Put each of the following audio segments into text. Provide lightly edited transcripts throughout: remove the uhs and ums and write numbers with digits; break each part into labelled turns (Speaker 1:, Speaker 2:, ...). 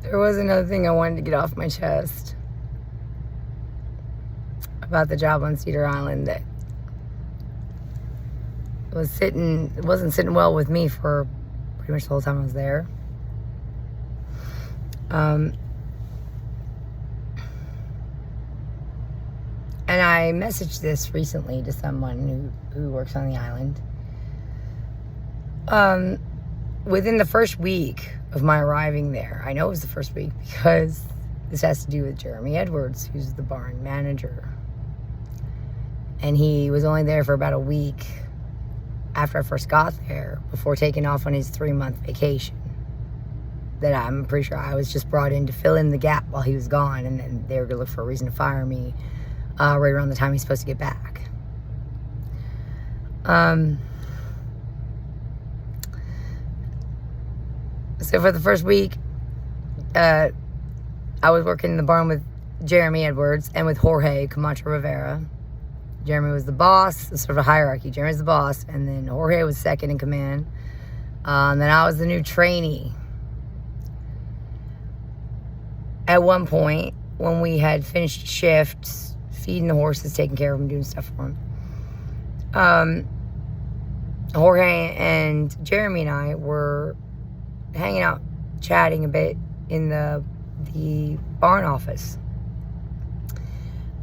Speaker 1: There was another thing I wanted to get off my chest about the job on Cedar Island that wasn't sitting well with me for pretty much the whole time I was there. And I messaged this recently to someone who works on the island. Within the first week of my arriving there, I know it was the first week because this has to do with Jeremy Edwards, who's the barn manager. And he was only there for about a week after I first got there, before taking off on his 3-month vacation. That I'm pretty sure I was just brought in to fill in the gap while he was gone, and then they were going to look for a reason to fire me right around the time he's supposed to get back. So for the first week, I was working in the barn with Jeremy Edwards and with Jorge Camacho Rivera. Jeremy was the boss, sort of a hierarchy. Jeremy's the boss, and then Jorge was second in command. And then I was the new trainee. At one point, when we had finished shifts, feeding the horses, taking care of them, doing stuff for them, Jorge and Jeremy and I were hanging out, chatting a bit in the barn office.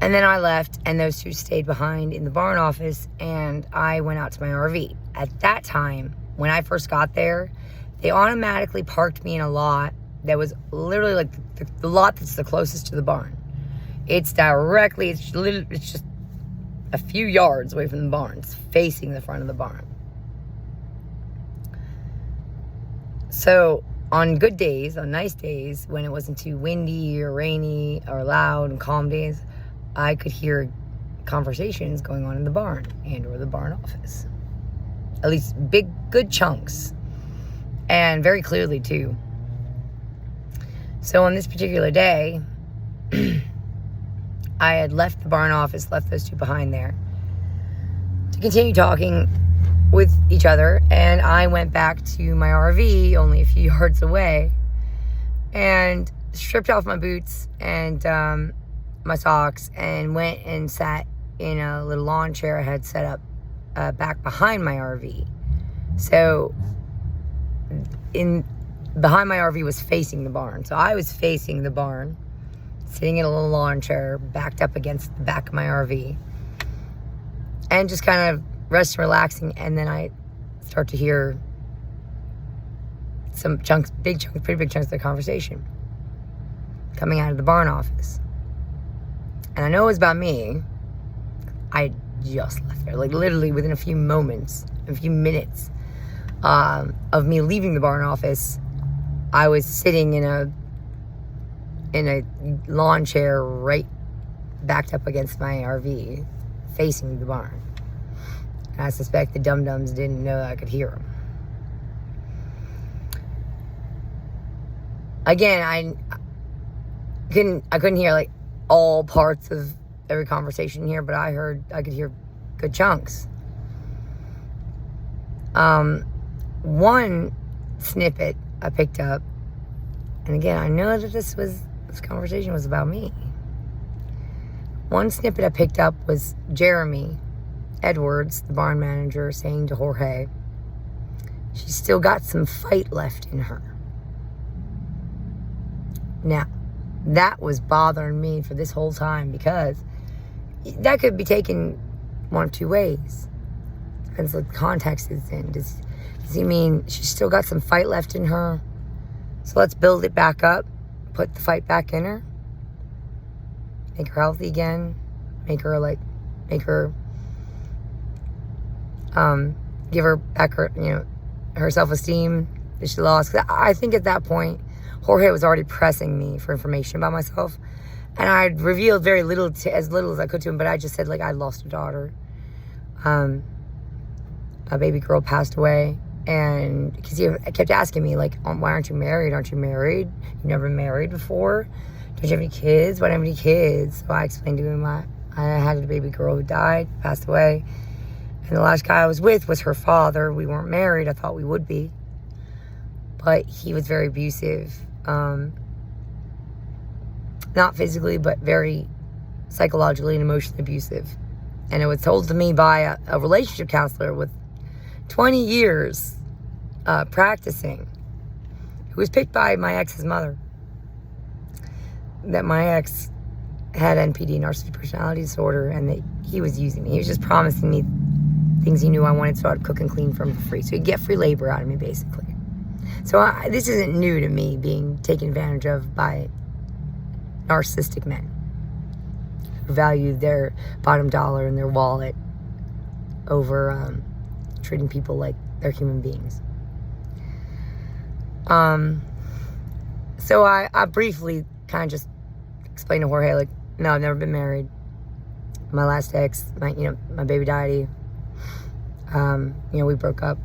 Speaker 1: And then I left, and those two stayed behind in the barn office, and I went out to my RV. At that time, when I first got there, they automatically parked me in a lot that was literally like the lot that's the closest to the barn. It's just a few yards away from the barn. It's facing the front of the barn. So on good days, on nice days, when it wasn't too windy or rainy or loud and calm days, I could hear conversations going on in the barn and or the barn office. At least good chunks. And very clearly too. So on this particular day, I had left the barn office, left those two behind there to continue talking with each other, and I went back to my RV only a few yards away and stripped off my boots and my socks and went and sat in a little lawn chair I had set up back behind my RV. So behind my RV was facing the barn. So I was facing the barn, sitting in a little lawn chair backed up against the back of my RV, and just kind of resting, relaxing. And then I start to hear some chunks, pretty big chunks of the conversation coming out of the barn office. And I know it was about me. I just left there, like literally within a few minutes of me leaving the barn office. I was sitting in a lawn chair right backed up against my RV, facing the barn. And I suspect the dum-dums didn't know I could hear them. Again, I couldn't hear like all parts of every conversation here, but I could hear good chunks. One snippet I picked up, and again, I know that this conversation was about me. One snippet I picked up was Jeremy Edwards, the barn manager, saying to Jorge, she's still got some fight left in her. Now, that was bothering me for this whole time, because that could be taken one of two ways. Depends what the context is in. Does he mean she's still got some fight left in her? So let's build it back up, put the fight back in her, make her healthy again, give her back her self-esteem that she lost. 'Cause I think at that point, Jorge was already pressing me for information about myself, and I'd revealed as little as I could to him. But I just said, like, I lost a daughter. A baby girl passed away, and because he kept asking me, like, why aren't you married? Aren't you married? You've never been married before? Don't you have any kids? Why don't you have any kids? So I explained to him I had a baby girl who died, passed away. And the last guy I was with was her father. We weren't married. I thought we would be. But he was very abusive. not physically, but very psychologically and emotionally abusive. And it was told to me by a relationship counselor with 20 years practicing, who was picked by my ex's mother, that my ex had NPD, narcissistic personality disorder, and that he was using me. He was just promising me things he knew I wanted, so I'd cook and clean for him for free. So he'd get free labor out of me, basically. So this isn't new to me, being taken advantage of by narcissistic men who value their bottom dollar and their wallet over treating people like they're human beings. So I briefly kind of just explained to Jorge, like, no, I've never been married. My last ex, my baby daddy, we broke up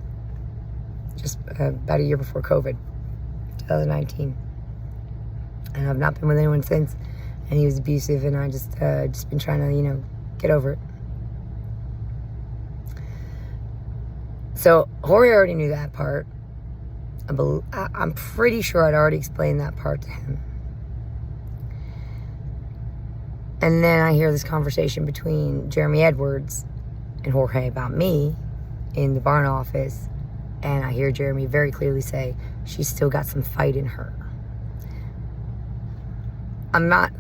Speaker 1: just about a year before COVID, 2019. And I've not been with anyone since. And he was abusive, and I just been trying to, get over it. So Jorge already knew that part. I'm pretty sure I'd already explained that part to him. And then I hear this conversation between Jeremy Edwards and Jorge about me in the barn office. And I hear Jeremy very clearly say, she's still got some fight in her. I'm not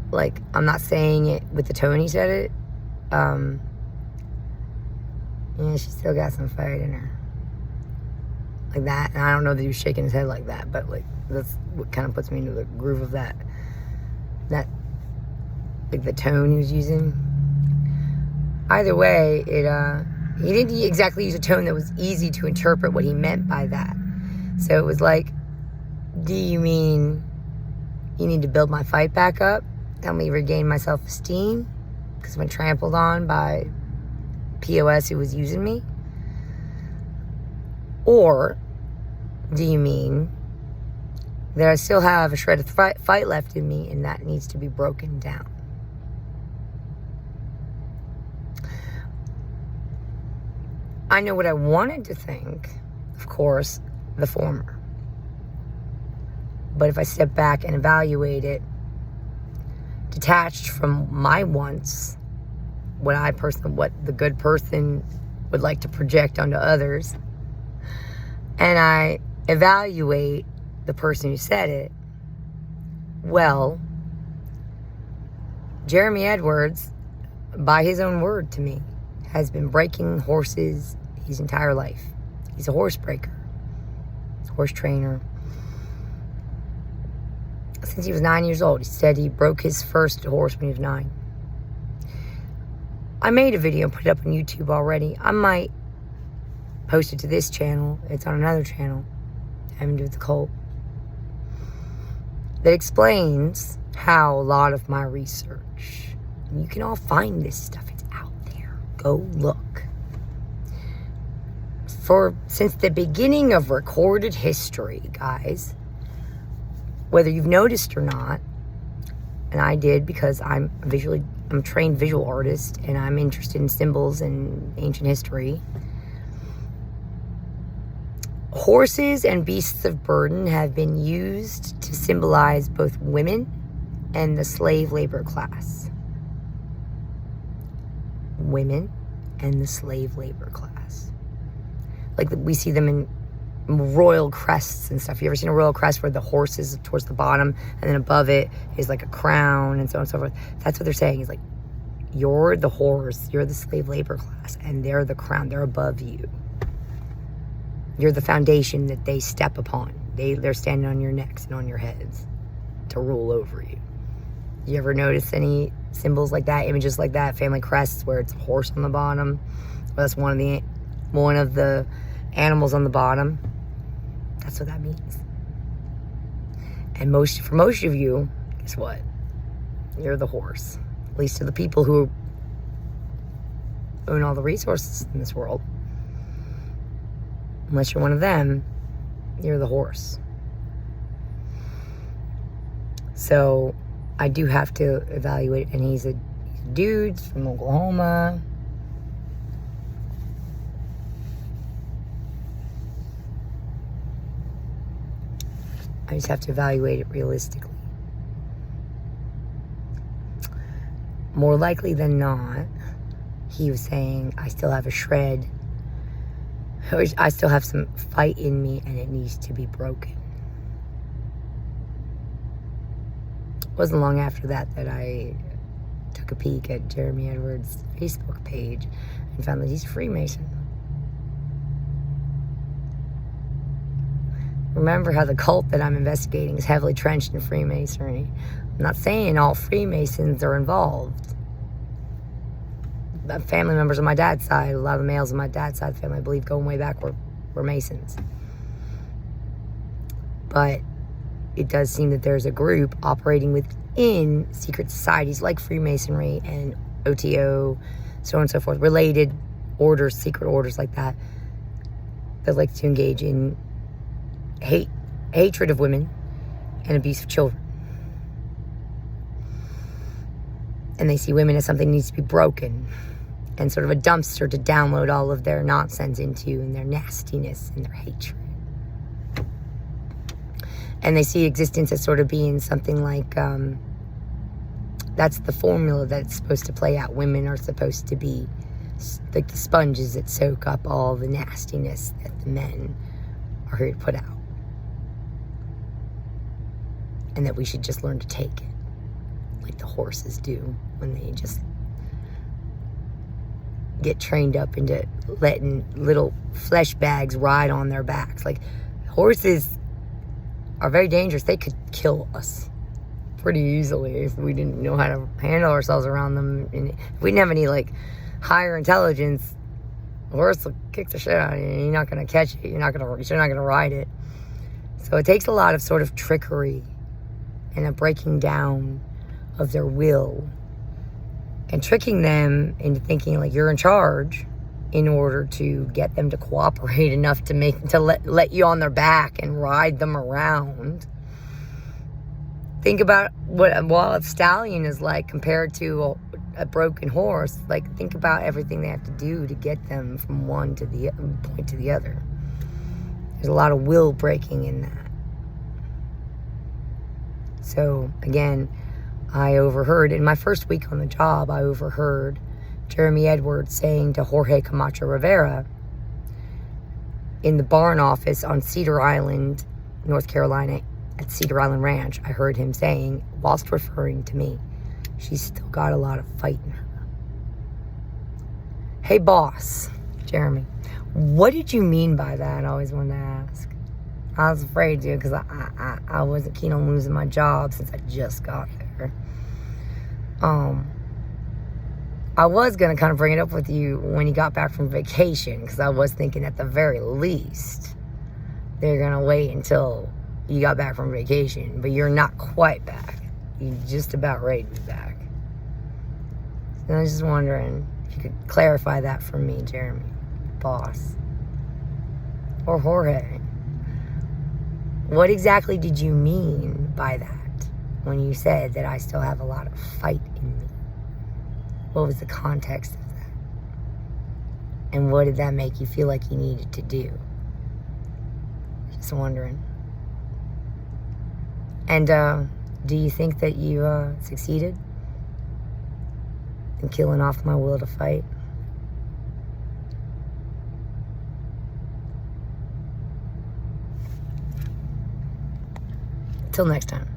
Speaker 1: saying it with the tone he said it. She's still got some fight in her. Like that. And I don't know that he was shaking his head like that, but that's what kind of puts me into the groove of that the tone he was using. Either way, he didn't exactly use a tone that was easy to interpret what he meant by that. So it was like, do you mean you need to build my fight back up? Help me regain my self-esteem? Because I've been trampled on by POS who was using me? Or do you mean that I still have a shred of fight left in me and that needs to be broken down? I know what I wanted to think, of course, the former. But if I step back and evaluate it, detached from my wants, what the good person would like to project onto others, and I evaluate the person who said it, well, Jeremy Edwards, by his own word to me, has been breaking horses his entire life. He's a horse breaker. He's a horse trainer. Since he was 9 years old. He said he broke his first horse when he was 9. I made a video and put it up on YouTube already. I might post it to this channel. It's on another channel having to do with the cult, that explains how a lot of my research, and you can all find this stuff, it's out there. Go look. Since the beginning of recorded history, guys, whether you've noticed or not, and I did because I'm a trained visual artist and I'm interested in symbols and ancient history. Horses and beasts of burden have been used to symbolize both women and the slave labor class. Women and the slave labor class. Like we see them in royal crests and stuff. You ever seen a royal crest where the horse is towards the bottom and then above it is like a crown and so on and so forth? That's what they're saying. Is like, you're the horse, you're the slave labor class, and they're the crown, they're above you. You're the foundation that they step upon. They're standing on your necks and on your heads to rule over you. You ever notice any symbols like that, images like that, family crests where it's a horse on the bottom? Well, that's one of the animals on the bottom. That's what that means. And for most of you, guess what? You're the horse. At least to the people who own all the resources in this world. Unless you're one of them, you're the horse. So I do have to evaluate, and he's a dude from Oklahoma. I just have to evaluate it realistically. more likely than not, he was saying, I still have a shred. I still have some fight in me and it needs to be broken. It wasn't long after that I took a peek at Jeremy Edwards' Facebook page and found that he's a Freemason. Remember how the cult that I'm investigating is heavily trenched in Freemasonry. I'm not saying all Freemasons are involved. Family members on my dad's side, a lot of the males on my dad's side of the family, I believe, going way back, were Masons. But it does seem that there's a group operating within secret societies like Freemasonry and OTO, so on and so forth, related orders, secret orders like that like to engage in hatred of women and abuse of children. And they see women as something that needs to be broken and sort of a dumpster to download all of their nonsense into and their nastiness and their hatred. And they see existence as sort of being something like, that's the formula that's supposed to play out. Women are supposed to be like the sponges that soak up all the nastiness that the men are here to put out. And that we should just learn to take it, like the horses do when they just get trained up into letting little flesh bags ride on their backs. Like, horses are very dangerous. They could kill us pretty easily if we didn't know how to handle ourselves around them. And if we didn't have any, like, higher intelligence, a horse will kick the shit out of you. You're not going to catch it. You're not going to ride it. So it takes a lot of sort of trickery and a breaking down of their will and tricking them into thinking like you're in charge in order to get them to cooperate enough to let you on their back and ride them around. Think about what a wild stallion is like compared to a broken horse. Like, think about everything they have to do to get them from one to the point to the other. There's a lot of will breaking in that. So, again, I overheard, in my first week on the job, I overheard Jeremy Edwards saying to Jorge Camacho Rivera in the barn office on Cedar Island, North Carolina, at Cedar Island Ranch, I heard him saying, whilst referring to me, she's still got a lot of fight in her. Hey, boss, Jeremy, what did you mean by that? I always wanted to ask. I was afraid to because I wasn't keen on losing my job since I just got there. I was going to kind of bring it up with you when you got back from vacation because I was thinking at the very least they're going to wait until you got back from vacation, but you're not quite back. You're just about ready to be back. And I was just wondering if you could clarify that for me, Jeremy, boss, or Jorge. What exactly did you mean by that when you said that I still have a lot of fight in me? What was the context of that? And what did that make you feel like you needed to do? Just wondering. And do you think that you succeeded in killing off my will to fight? Till next time.